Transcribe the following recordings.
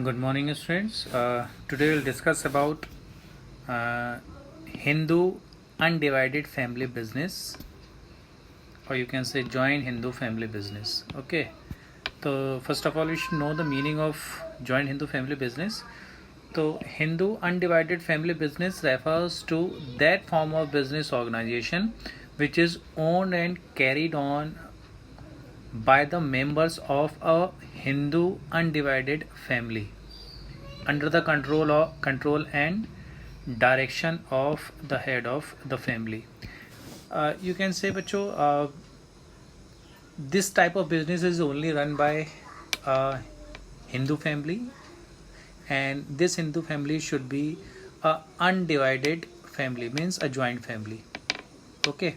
Good morning, students. Today we'll discuss about uh, Hindu undivided family business, or you can say joint Hindu family business. Okay. So first of all, you should know the meaning of joint Hindu family business. So Hindu undivided family business refers to that form of business organization which is owned and carried on by the members of a Hindu undivided family under the control and direction of the head of the family. You can say बच्चों this type of business is only run by a Hindu family, and this Hindu family should be a undivided family, means a joint family. Okay.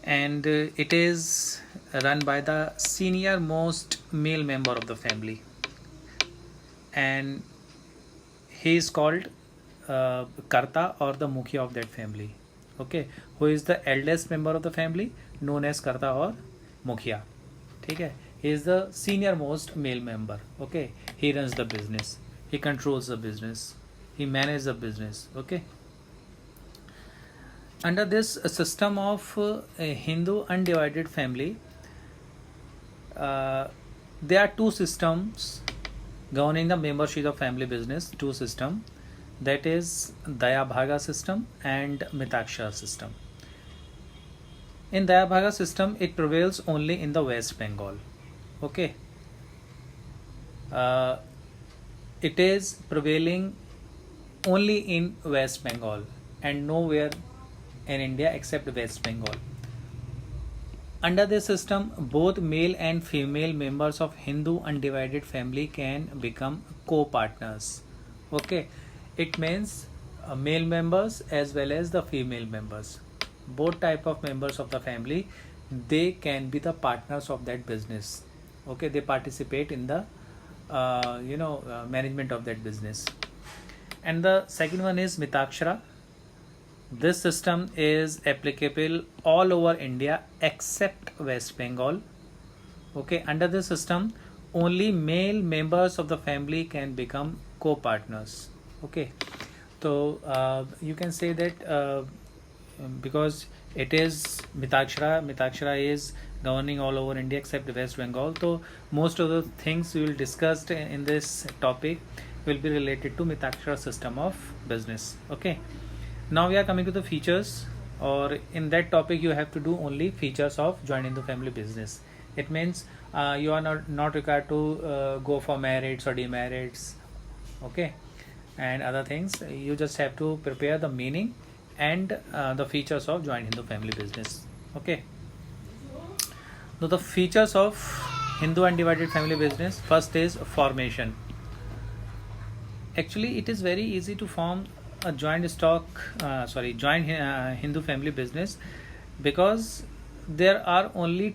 And it is run by the senior most male member of the family, and he is called Karta or the Mukhya of that family. Okay, who is the eldest member of the family known as Karta or Mukhya. ठीक है, he is the senior most male member. Okay, he runs the business, he controls the business, he manages the business. Okay, under this system of a Hindu undivided family, there are two systems governing the membership of family business. Two system, that is Daya Bhaga system and Mitakshara system. In Daya Bhaga system, it prevails only in the West Bengal. Okay, it is prevailing only in West Bengal and nowhere in India except West Bengal. Under this system, both male and female members of Hindu undivided family can become co-partners. Okay, it means male members as well as the female members. Both type of members of the family, they can be the partners of that business. Okay, they participate in the management of that business. And the second one is Mitakshara. This system is applicable all over India except West Bengal. Okay, under this system, only male members of the family can become co-partners. Okay, so you can say that because it is Mitakshara is governing all over India except West Bengal. So most of the things we will discuss in this topic will be related to Mitakshara system of business. Okay. Now we are coming to the features, or in that topic you have to do only features of joint Hindu family business. It means you are not required to go for merits or demerits, okay, and other things. You just have to prepare the meaning and the features of joint Hindu family business. Okay. Now the features of Hindu undivided family business. First is formation. Actually, it is very easy to form a joint Hindu family business, because there are only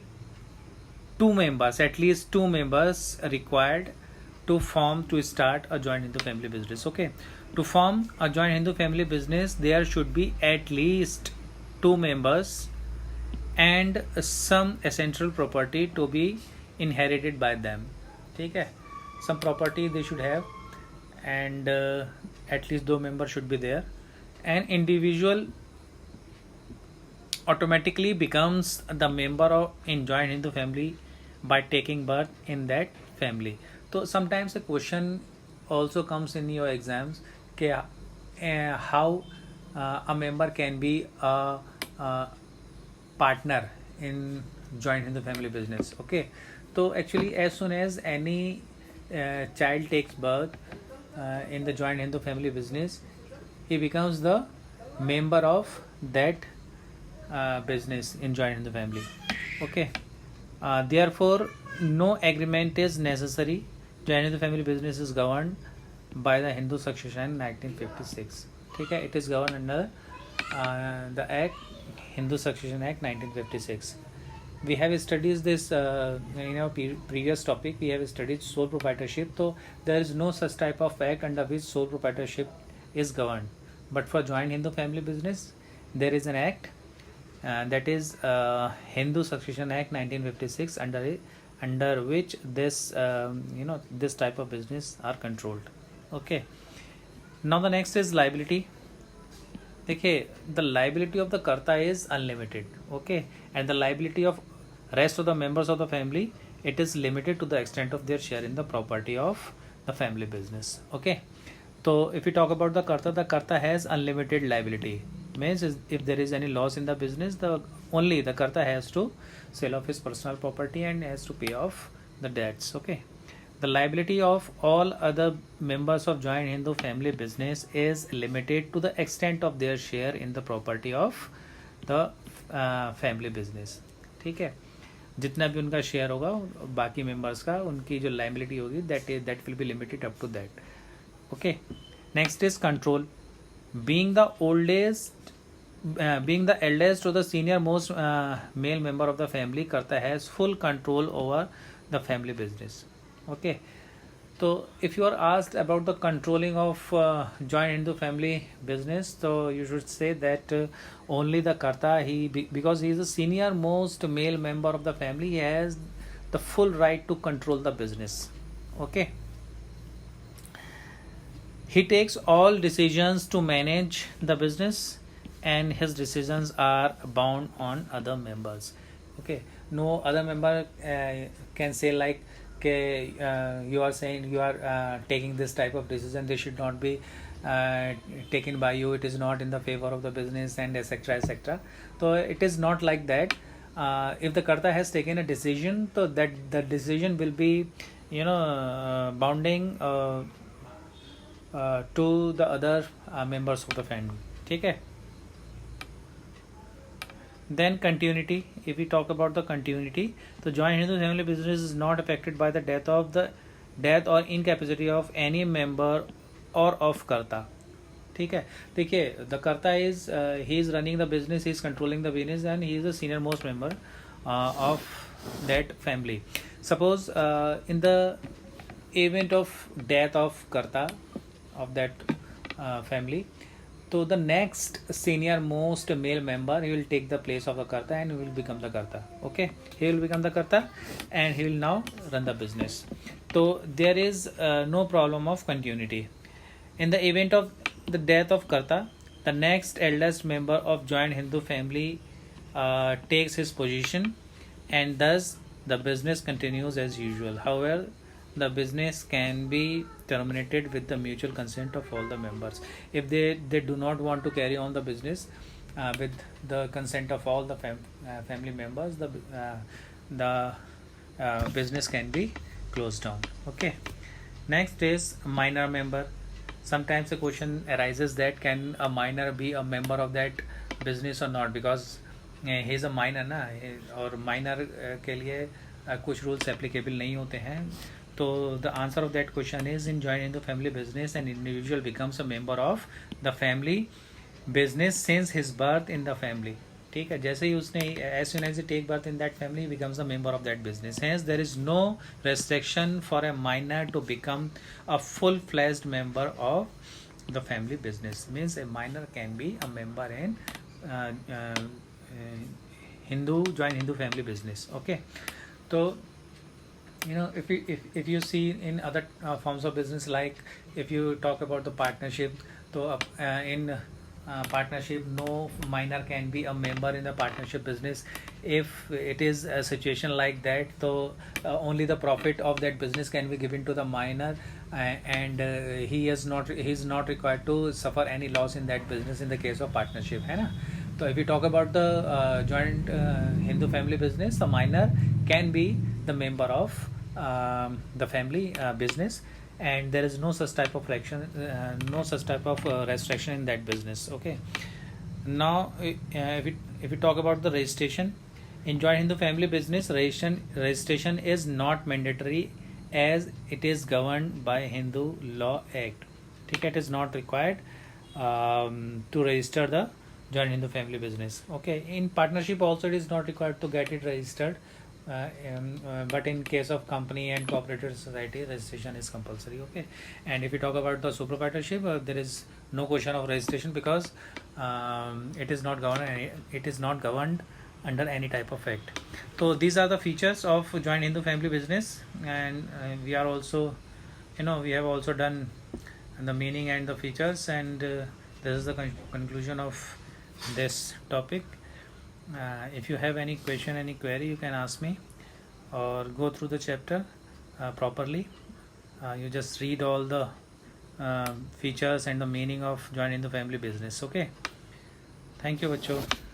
two members, at least two members required to start a joint Hindu family business. Okay, to form a joint Hindu family business, there should be at least two members and some essential property to be inherited by them. ठीक है, some property they should have, and at least two members should be there. An individual automatically becomes the member of in joint Hindu family by taking birth in that family. So sometimes a question also comes in your exams, how a member can be a partner in joint Hindu family business. Okay, so actually as soon as any child takes birth in the joint Hindu family business, he becomes the member of that business in joint Hindu family. Okay, therefore no agreement is necessary. Joint Hindu family business is governed by the Hindu Succession Act 1956. Okay, it is governed under the Act, Hindu Succession Act 1956. We have studied this in our previous topic. We have studied sole proprietorship. So there is no such type of act under which sole proprietorship is governed. But for joint Hindu family business, there is an act that is Hindu Succession Act 1956, under under which this this type of business are controlled. Okay. Now the next is liability. देखिए, the liability of the कर्ता is unlimited. Okay. And the liability of rest of the members of the family, it is limited to the extent of their share in the property of the family business. Okay. So if we talk about the karta has unlimited liability. Means if there is any loss in the business, only the karta has to sell off his personal property and has to pay off the debts. Okay. The liability of all other members of joint Hindu family business is limited to the extent of their share in the property of the family business. ठीक है, जितना भी उनका share होगा बाकी members का, उनकी जो लाइबिलिटी होगी that will be limited up to that. Okay. Next is control. being the oldest being the eldest or the senior most male member of the family, karta has full control over the family business. Okay. So if you are asked about the controlling of joint Hindu family business, so you should say that only the karta, because he is the senior most male member of the family, he has the full right to control the business. Okay. He takes all decisions to manage the business and his decisions are bound on other members. Okay. No other member can say like, you are saying you are taking this type of decision, this should not be taken by you, it is not in the favor of the business, and etc etc. So it is not like that. If the karta has taken a decision, so that the decision will be bounding to the other members of the family. ठीक है. Then continuity. If we talk about the continuity, so joint Hindu family business is not affected by the death or incapacity of any member or of karta. ठीक है. देखिए, the karta is he is running the business, he is controlling the business, and he is the senior most member of that family. Suppose in the event of death of karta of that family, so the next senior most male member, he will take the place of the karta and he will become the karta. Okay. He will become the karta and he will now run the business. So there is no problem of continuity. In the event of the death of karta, the next eldest member of joint Hindu family takes his position, and thus the business continues as usual. However, the business can be terminated with the mutual consent of all the members. If they do not want to carry on the business with the consent of all the family members, the business can be closed down. Okay. Next is minor member. Sometimes the question arises that can a minor be a member of that business or not, because he is a minor ना, और minor के लिए कुछ rules applicable नहीं होते हैं. So the answer of that question is, in joint Hindu family business, an individual becomes a member of the family business since his birth in the family. ठीक है. जैसे ही उसने, as soon as he take birth in that family, he becomes a member of that business. Hence there is no restriction for a minor to become a full-fledged member of the family business. Means a minor can be a member in joint Hindu family business. Okay. So if you see in other forms of business, like if you talk about the partnership, so in partnership, no minor can be a member in the partnership business. If it is a situation like that, so only the profit of that business can be given to the minor, and he is not required to suffer any loss in that business in the case of partnership, है ना. So if we talk about the joint Hindu family business, the minor can be the member of the family business, and there is no such type of restriction in that business. Okay. Now if we talk about the registration in joint Hindu family business, registration is not mandatory as it is governed by Hindu Law Act. It is not required to register the joint Hindu family business. Okay. In partnership also it is not required to get it registered, but in case of company and cooperative society, registration is compulsory. Okay. And if you talk about the sole proprietorship, there is no question of registration, because it is not governed under any type of act. So these are the features of joint Hindu family business, and we are also, we have also done the meaning and the features, and this is the conclusion of this topic. If you have any question, any query, you can ask me or go through the chapter properly. You just read all the features and the meaning of joint Hindu family business. Okay, thank you, बच्चों.